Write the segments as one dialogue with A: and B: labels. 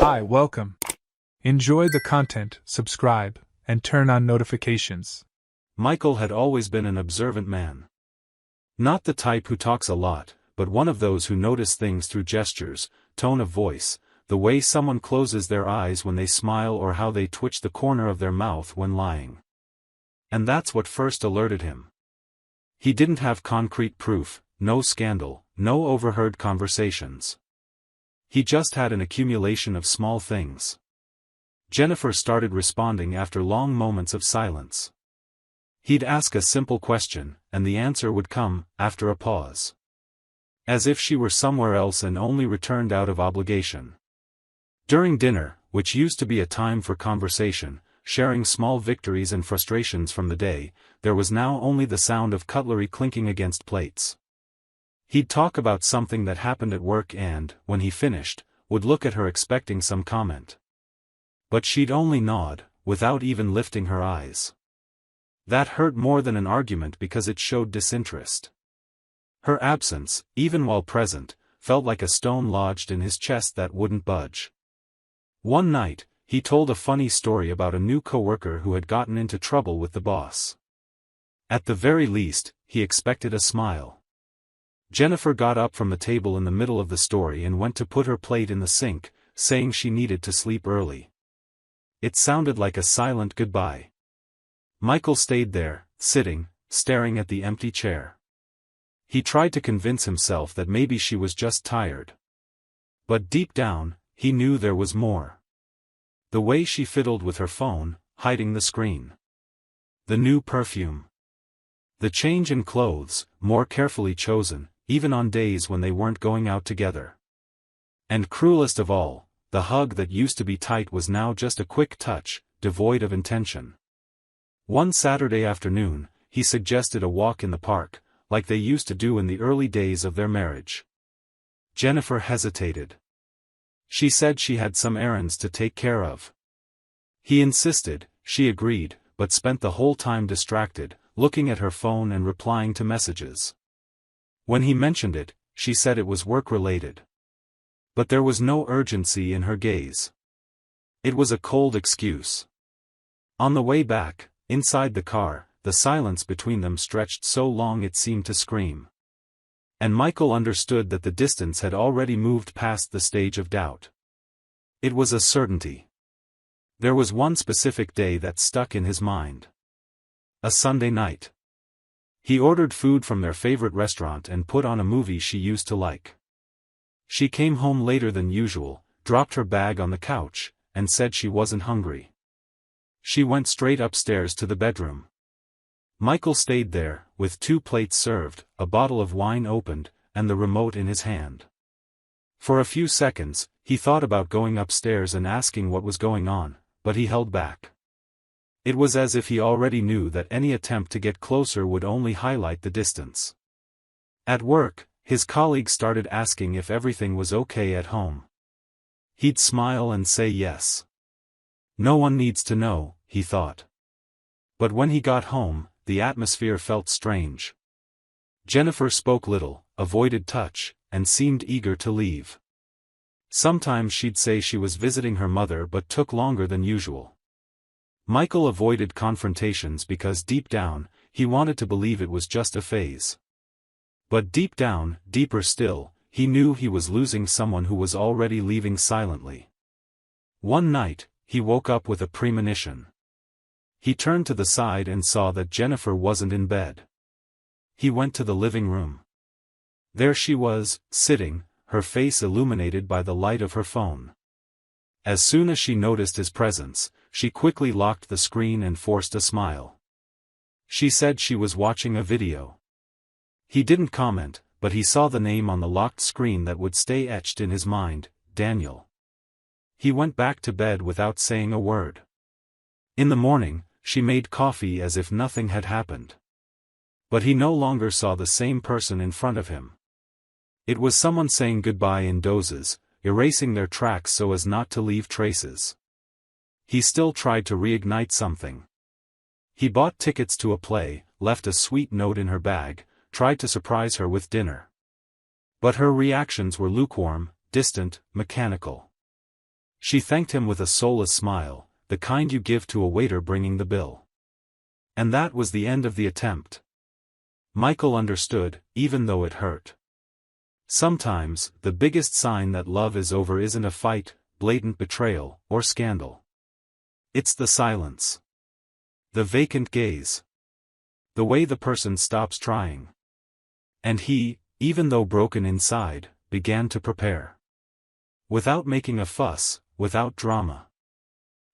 A: Hi, welcome. Enjoy the content, subscribe, and turn on notifications.
B: Michael had always been an observant man. Not the type who talks a lot, but one of those who notice things through gestures, tone of voice, the way someone closes their eyes when they smile or how they twitch the corner of their mouth when lying. And that's what first alerted him. He didn't have concrete proof, no scandal, no overheard conversations. He just had an accumulation of small things. Jennifer started responding after long moments of silence. He'd ask a simple question, and the answer would come, after a pause. As if she were somewhere else and only returned out of obligation. During dinner, which used to be a time for conversation, sharing small victories and frustrations from the day, there was now only the sound of cutlery clinking against plates. He'd talk about something that happened at work and, when he finished, would look at her expecting some comment. But she'd only nod, without even lifting her eyes. That hurt more than an argument because it showed disinterest. Her absence, even while present, felt like a stone lodged in his chest that wouldn't budge. One night, he told a funny story about a new coworker who had gotten into trouble with the boss. At the very least, he expected a smile. Jennifer got up from the table in the middle of the story and went to put her plate in the sink, saying she needed to sleep early. It sounded like a silent goodbye. Michael stayed there, sitting, staring at the empty chair. He tried to convince himself that maybe she was just tired. But deep down, he knew there was more. The way she fiddled with her phone, hiding the screen. The new perfume. The change in clothes, more carefully chosen, even on days when they weren't going out together. And cruelest of all, the hug that used to be tight was now just a quick touch, devoid of intention. One Saturday afternoon, he suggested a walk in the park, like they used to do in the early days of their marriage. Jennifer hesitated. She said she had some errands to take care of. He insisted, she agreed, but spent the whole time distracted, looking at her phone and replying to messages. When he mentioned it, she said it was work-related. But there was no urgency in her gaze. It was a cold excuse. On the way back, inside the car, the silence between them stretched so long it seemed to scream. And Michael understood that the distance had already moved past the stage of doubt. It was a certainty. There was one specific day that stuck in his mind. A Sunday night. He ordered food from their favorite restaurant and put on a movie she used to like. She came home later than usual, dropped her bag on the couch, and said she wasn't hungry. She went straight upstairs to the bedroom. Michael stayed there, with 2 plates served, a bottle of wine opened, and the remote in his hand. For a few seconds, he thought about going upstairs and asking what was going on, but he held back. It was as if he already knew that any attempt to get closer would only highlight the distance. At work, his colleagues started asking if everything was okay at home. He'd smile and say yes. No one needs to know, he thought. But when he got home, the atmosphere felt strange. Jennifer spoke little, avoided touch, and seemed eager to leave. Sometimes she'd say she was visiting her mother but took longer than usual. Michael avoided confrontations because deep down, he wanted to believe it was just a phase. But deep down, deeper still, he knew he was losing someone who was already leaving silently. One night, he woke up with a premonition. He turned to the side and saw that Jennifer wasn't in bed. He went to the living room. There she was, sitting, her face illuminated by the light of her phone. As soon as she noticed his presence, she quickly locked the screen and forced a smile. She said she was watching a video. He didn't comment, but he saw the name on the locked screen that would stay etched in his mind, Daniel. He went back to bed without saying a word. In the morning, she made coffee as if nothing had happened. But he no longer saw the same person in front of him. It was someone saying goodbye in dozes, erasing their tracks so as not to leave traces. He still tried to reignite something. He bought tickets to a play, left a sweet note in her bag, tried to surprise her with dinner. But her reactions were lukewarm, distant, mechanical. She thanked him with a soulless smile, the kind you give to a waiter bringing the bill. And that was the end of the attempt. Michael understood, even though it hurt. Sometimes, the biggest sign that love is over isn't a fight, blatant betrayal, or scandal. It's the silence. The vacant gaze. The way the person stops trying. And he, even though broken inside, began to prepare. Without making a fuss, without drama.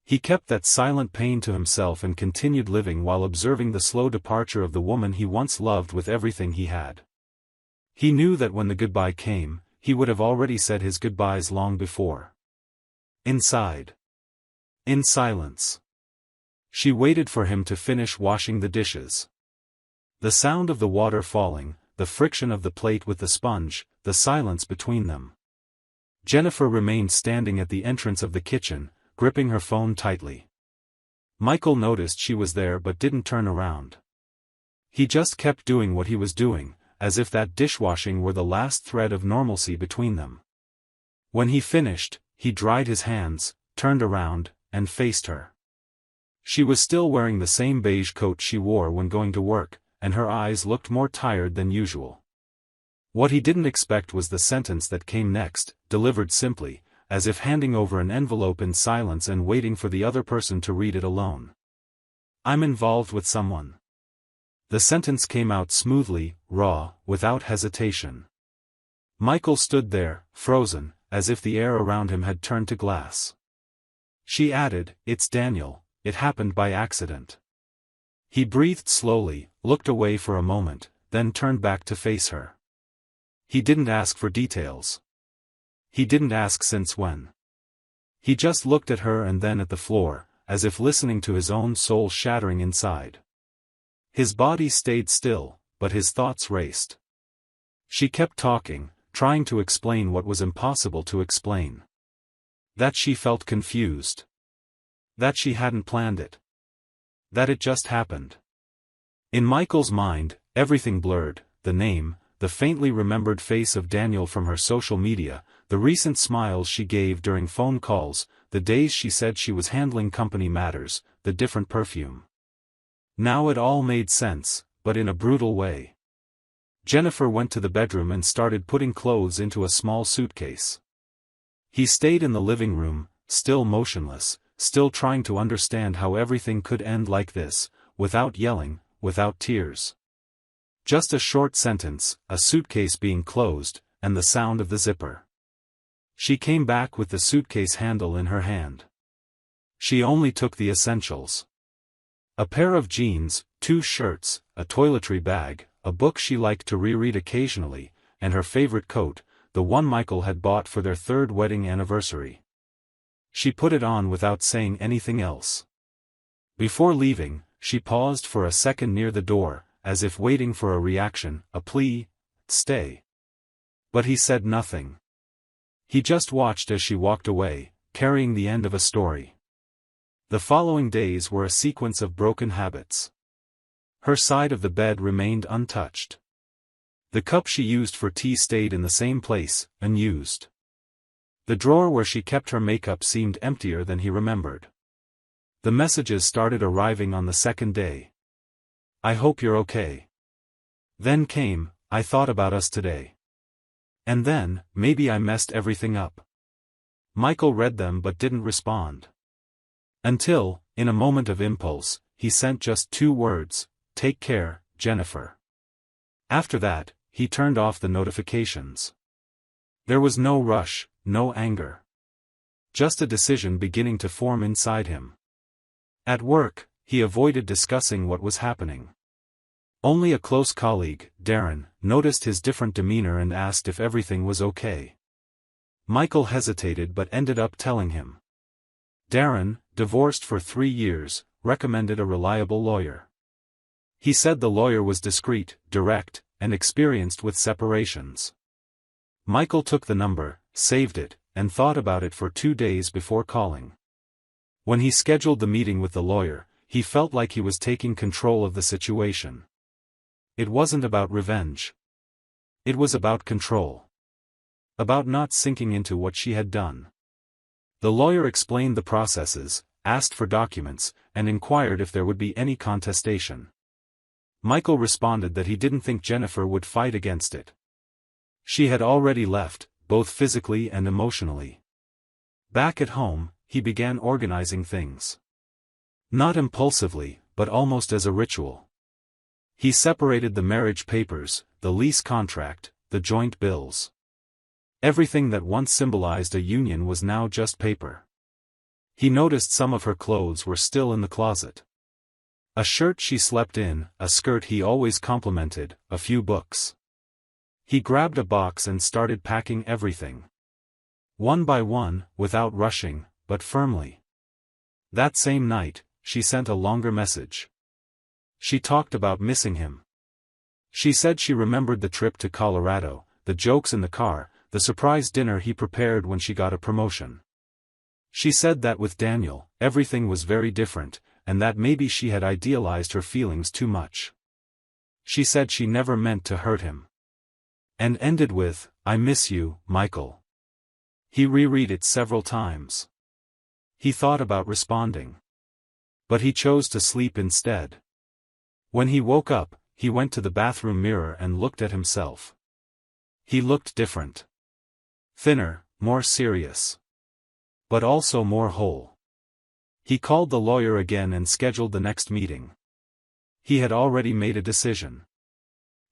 B: He kept that silent pain to himself and continued living while observing the slow departure of the woman he once loved with everything he had. He knew that when the goodbye came, he would have already said his goodbyes long before. Inside. In silence. She waited for him to finish washing the dishes. The sound of the water falling, the friction of the plate with the sponge, the silence between them. Jennifer remained standing at the entrance of the kitchen, gripping her phone tightly. Michael noticed she was there but didn't turn around. He just kept doing what he was doing, as if that dishwashing were the last thread of normalcy between them. When he finished, he dried his hands, turned around, and faced her. She was still wearing the same beige coat she wore when going to work, and her eyes looked more tired than usual. What he didn't expect was the sentence that came next, delivered simply, as if handing over an envelope in silence and waiting for the other person to read it alone. "I'm involved with someone." The sentence came out smoothly, raw, without hesitation. Michael stood there, frozen, as if the air around him had turned to glass. She added, "It's Daniel, it happened by accident." He breathed slowly, looked away for a moment, then turned back to face her. He didn't ask for details. He didn't ask since when. He just looked at her and then at the floor, as if listening to his own soul shattering inside. His body stayed still, but his thoughts raced. She kept talking, trying to explain what was impossible to explain. That she felt confused. That she hadn't planned it. That it just happened. In Michael's mind, everything blurred, the name, the faintly remembered face of Daniel from her social media, the recent smiles she gave during phone calls, the days she said she was handling company matters, the different perfume. Now it all made sense, but in a brutal way. Jennifer went to the bedroom and started putting clothes into a small suitcase. He stayed in the living room, still motionless, still trying to understand how everything could end like this, without yelling, without tears. Just a short sentence, a suitcase being closed, and the sound of the zipper. She came back with the suitcase handle in her hand. She only took the essentials. A pair of jeans, 2 shirts, a toiletry bag, a book she liked to reread occasionally, and her favorite coat, the one Michael had bought for their 3rd wedding anniversary. She put it on without saying anything else. Before leaving, she paused for a second near the door, as if waiting for a reaction, a plea, "Stay." But he said nothing. He just watched as she walked away, carrying the end of a story. The following days were a sequence of broken habits. Her side of the bed remained untouched. The cup she used for tea stayed in the same place, unused. The drawer where she kept her makeup seemed emptier than he remembered. The messages started arriving on the 2nd day. "I hope you're okay." Then came, "I thought about us today." And then, "Maybe I messed everything up." Michael read them but didn't respond. Until, in a moment of impulse, he sent just 2 words, "Take care, Jennifer." After that, he turned off the notifications. There was no rush, no anger. Just a decision beginning to form inside him. At work, he avoided discussing what was happening. Only a close colleague, Darren, noticed his different demeanor and asked if everything was okay. Michael hesitated but ended up telling him. Darren, divorced for 3 years, recommended a reliable lawyer. He said the lawyer was discreet, direct, and experienced with separations. Michael took the number, saved it, and thought about it for 2 days before calling. When he scheduled the meeting with the lawyer, he felt like he was taking control of the situation. It wasn't about revenge. It was about control. About not sinking into what she had done. The lawyer explained the processes, asked for documents, and inquired if there would be any contestation. Michael responded that he didn't think Jennifer would fight against it. She had already left, both physically and emotionally. Back at home, he began organizing things. Not impulsively, but almost as a ritual. He separated the marriage papers, the lease contract, the joint bills. Everything that once symbolized a union was now just paper. He noticed some of her clothes were still in the closet. A shirt she slept in, a skirt he always complimented, a few books. He grabbed a box and started packing everything. One by one, without rushing, but firmly. That same night, she sent a longer message. She talked about missing him. She said she remembered the trip to Colorado, the jokes in the car, the surprise dinner he prepared when she got a promotion. She said that with Daniel, everything was very different, and that maybe she had idealized her feelings too much. She said she never meant to hurt him. And ended with, "I miss you, Michael." He reread it several times. He thought about responding. But he chose to sleep instead. When he woke up, he went to the bathroom mirror and looked at himself. He looked different. Thinner, more serious. But also more whole. He called the lawyer again and scheduled the next meeting. He had already made a decision.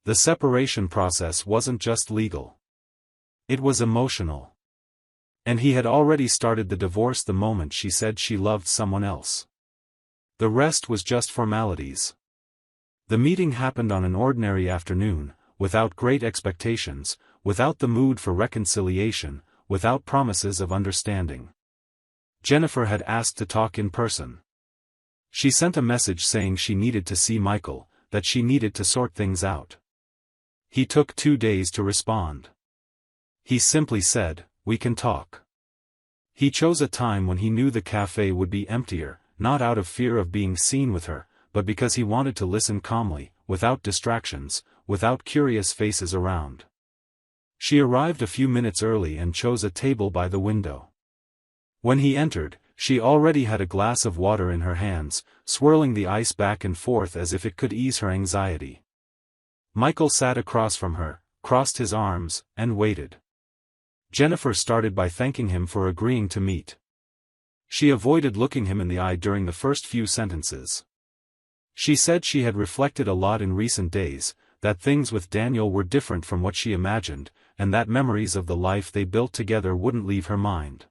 B: The separation process wasn't just legal. It was emotional. And he had already started the divorce the moment she said she loved someone else. The rest was just formalities. The meeting happened on an ordinary afternoon, without great expectations, without the mood for reconciliation, without promises of understanding. Jennifer had asked to talk in person. She sent a message saying she needed to see Michael, that she needed to sort things out. He took 2 days to respond. He simply said, "We can talk." He chose a time when he knew the cafe would be emptier, not out of fear of being seen with her, but because he wanted to listen calmly, without distractions, without curious faces around. She arrived a few minutes early and chose a table by the window. When he entered, she already had a glass of water in her hands, swirling the ice back and forth as if it could ease her anxiety. Michael sat across from her, crossed his arms, and waited. Jennifer started by thanking him for agreeing to meet. She avoided looking him in the eye during the first few sentences. She said she had reflected a lot in recent days, that things with Daniel were different from what she imagined, and that memories of the life they built together wouldn't leave her mind.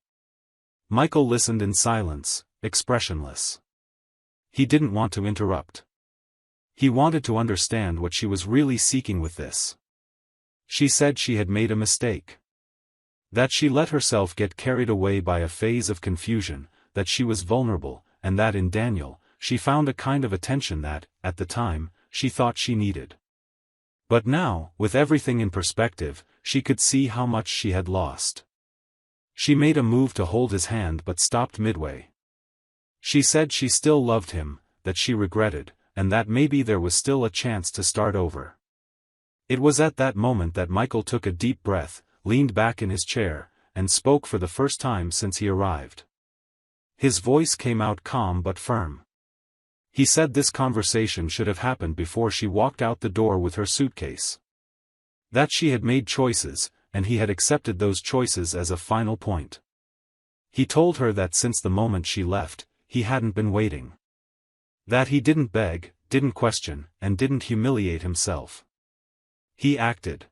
B: Michael listened in silence, expressionless. He didn't want to interrupt. He wanted to understand what she was really seeking with this. She said she had made a mistake. That she let herself get carried away by a phase of confusion, that she was vulnerable, and that in Daniel, she found a kind of attention that, at the time, she thought she needed. But now, with everything in perspective, she could see how much she had lost. She made a move to hold his hand but stopped midway. She said she still loved him, that she regretted, and that maybe there was still a chance to start over. It was at that moment that Michael took a deep breath, leaned back in his chair, and spoke for the first time since he arrived. His voice came out calm but firm. He said this conversation should have happened before she walked out the door with her suitcase. That she had made choices, and he had accepted those choices as a final point. He told her that since the moment she left, he hadn't been waiting. That he didn't beg, didn't question, and didn't humiliate himself. He acted.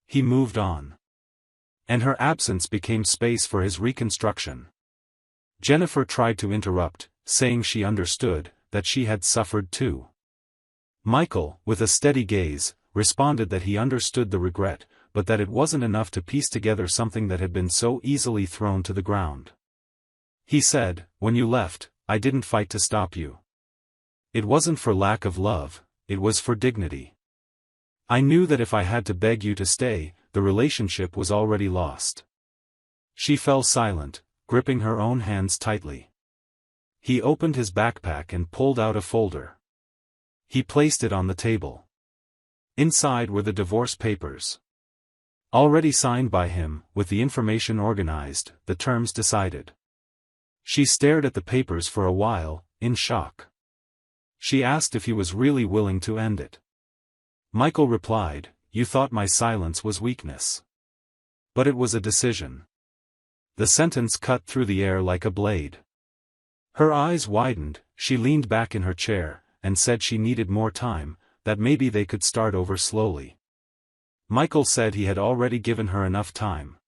B: He moved on. And her absence became space for his reconstruction. Jennifer tried to interrupt, saying she understood, that she had suffered too. Michael, with a steady gaze, responded that he understood the regret, but that it wasn't enough to piece together something that had been so easily thrown to the ground. He said, "When you left, I didn't fight to stop you. It wasn't for lack of love, it was for dignity. I knew that if I had to beg you to stay, the relationship was already lost." She fell silent, gripping her own hands tightly. He opened his backpack and pulled out a folder. He placed it on the table. Inside were the divorce papers. Already signed by him, with the information organized, the terms decided. She stared at the papers for a while, in shock. She asked if he was really willing to end it. Michael replied, "You thought my silence was weakness. But it was a decision." The sentence cut through the air like a blade. Her eyes widened, she leaned back in her chair, and said she needed more time, that maybe they could start over slowly. Michael said he had already given her enough time.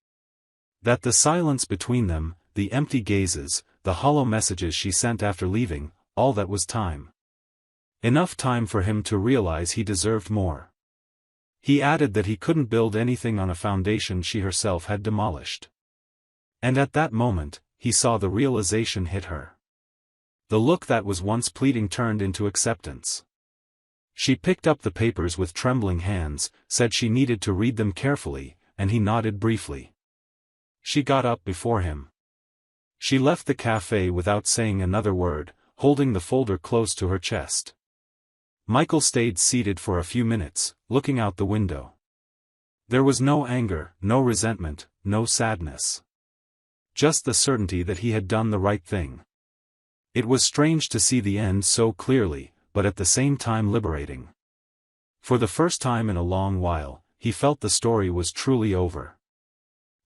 B: That the silence between them, the empty gazes, the hollow messages she sent after leaving, all that was time. Enough time for him to realize he deserved more. He added that he couldn't build anything on a foundation she herself had demolished. And at that moment, he saw the realization hit her. The look that was once pleading turned into acceptance. She picked up the papers with trembling hands, said she needed to read them carefully, and he nodded briefly. She got up before him. She left the cafe without saying another word, holding the folder close to her chest. Michael stayed seated for a few minutes, looking out the window. There was no anger, no resentment, no sadness. Just the certainty that he had done the right thing. It was strange to see the end so clearly, but at the same time liberating. For the first time in a long while, he felt the story was truly over.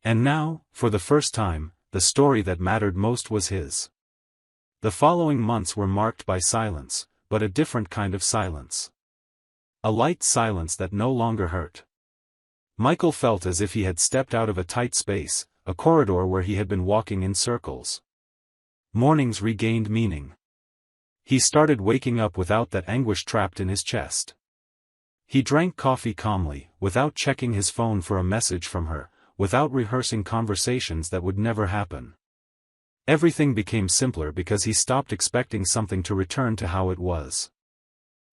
B: And now, for the first time, the story that mattered most was his. The following months were marked by silence, but a different kind of silence. A light silence that no longer hurt. Michael felt as if he had stepped out of a tight space, a corridor where he had been walking in circles. Mornings regained meaning. He started waking up without that anguish trapped in his chest. He drank coffee calmly, without checking his phone for a message from her, without rehearsing conversations that would never happen. Everything became simpler because he stopped expecting something to return to how it was.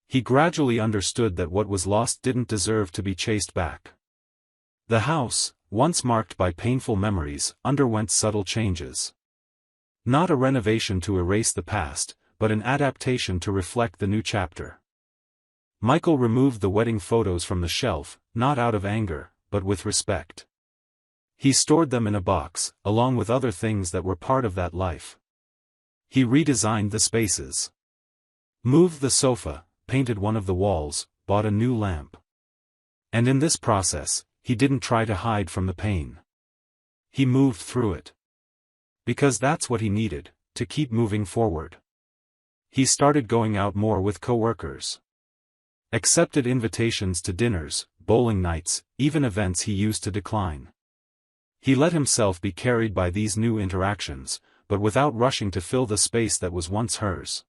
B: He gradually understood that what was lost didn't deserve to be chased back. The house, once marked by painful memories, underwent subtle changes. Not a renovation to erase the past, but an adaptation to reflect the new chapter. Michael removed the wedding photos from the shelf, not out of anger, but with respect. He stored them in a box, along with other things that were part of that life. He redesigned the spaces. Moved the sofa, painted one of the walls, bought a new lamp. And in this process, he didn't try to hide from the pain. He moved through it. Because that's what he needed, to keep moving forward. He started going out more with coworkers. Accepted invitations to dinners, bowling nights, even events he used to decline. He let himself be carried by these new interactions, but without rushing to fill the space that was once hers.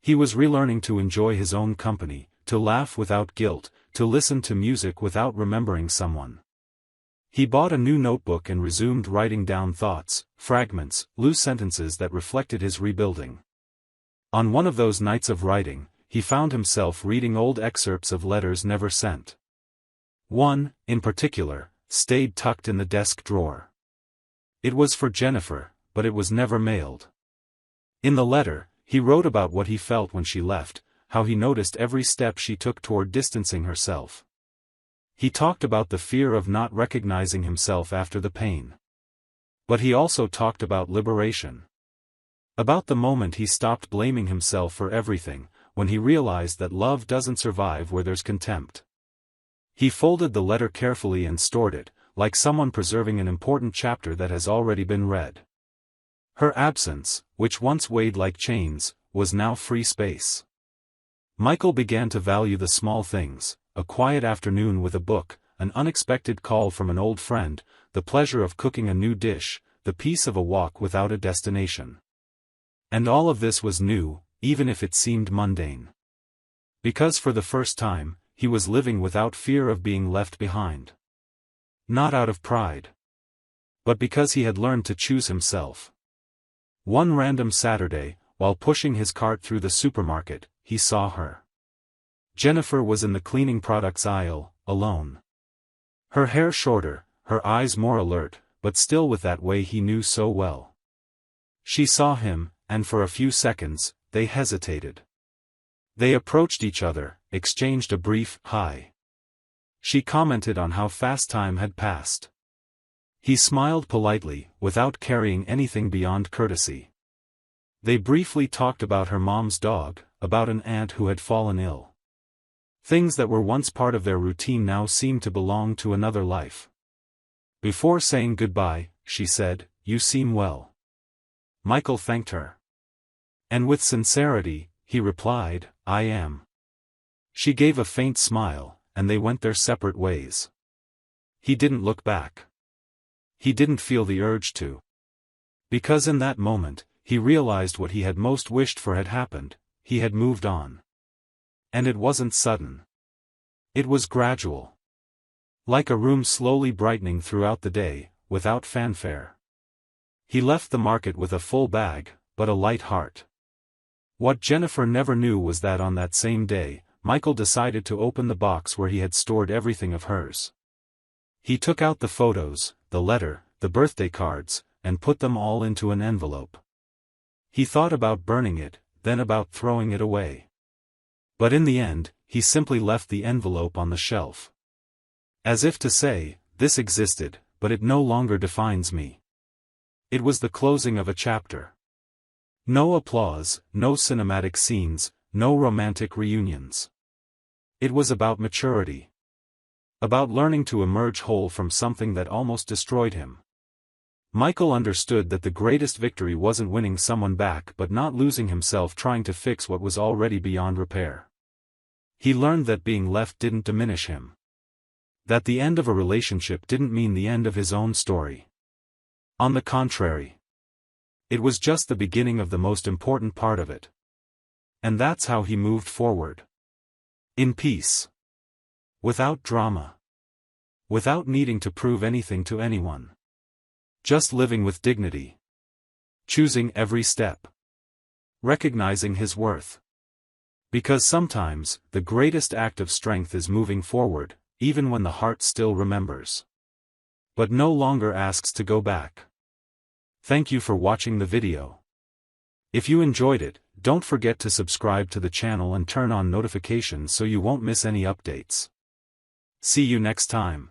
B: He was relearning to enjoy his own company, to laugh without guilt, to listen to music without remembering someone. He bought a new notebook and resumed writing down thoughts, fragments, loose sentences that reflected his rebuilding. On one of those nights of writing, he found himself reading old excerpts of letters never sent. One, in particular, stayed tucked in the desk drawer. It was for Jennifer, but it was never mailed. In the letter, he wrote about what he felt when she left, how he noticed every step she took toward distancing herself. He talked about the fear of not recognizing himself after the pain. But he also talked about liberation. About the moment he stopped blaming himself for everything, when he realized that love doesn't survive where there's contempt. He folded the letter carefully and stored it, like someone preserving an important chapter that has already been read. Her absence, which once weighed like chains, was now free space. Michael began to value the small things, a quiet afternoon with a book, an unexpected call from an old friend, the pleasure of cooking a new dish, the peace of a walk without a destination. And all of this was new, even if it seemed mundane. Because for the first time, he was living without fear of being left behind. Not out of pride. But because he had learned to choose himself. One random Saturday, while pushing his cart through the supermarket, he saw her. Jennifer was in the cleaning products aisle, alone. Her hair shorter, her eyes more alert, but still with that way he knew so well. She saw him, and for a few seconds, they hesitated. They approached each other, exchanged a brief "hi." She commented on how fast time had passed. He smiled politely, without carrying anything beyond courtesy. They briefly talked about her mom's dog, about an aunt who had fallen ill. Things that were once part of their routine now seemed to belong to another life. Before saying goodbye, she said, "You seem well." Michael thanked her. And with sincerity, he replied, "I am." She gave a faint smile, and they went their separate ways. He didn't look back. He didn't feel the urge to. Because in that moment, he realized what he had most wished for had happened: he had moved on. And it wasn't sudden. It was gradual. Like a room slowly brightening throughout the day, without fanfare. He left the market with a full bag, but a light heart. What Jennifer never knew was that on that same day, Michael decided to open the box where he had stored everything of hers. He took out the photos, the letter, the birthday cards, and put them all into an envelope. He thought about burning it, then about throwing it away. But in the end, he simply left the envelope on the shelf. As if to say, this existed, but it no longer defines me. It was the closing of a chapter. No applause, no cinematic scenes, no romantic reunions. It was about maturity. About learning to emerge whole from something that almost destroyed him. Michael understood that the greatest victory wasn't winning someone back but not losing himself trying to fix what was already beyond repair. He learned that being left didn't diminish him. That the end of a relationship didn't mean the end of his own story. On the contrary. It was just the beginning of the most important part of it. And that's how he moved forward. In peace. Without drama. Without needing to prove anything to anyone. Just living with dignity. Choosing every step. Recognizing his worth. Because sometimes, the greatest act of strength is moving forward, even when the heart still remembers. But no longer asks to go back. Thank you for watching the video. If you enjoyed it, don't forget to subscribe to the channel and turn on notifications so you won't miss any updates. See you next time.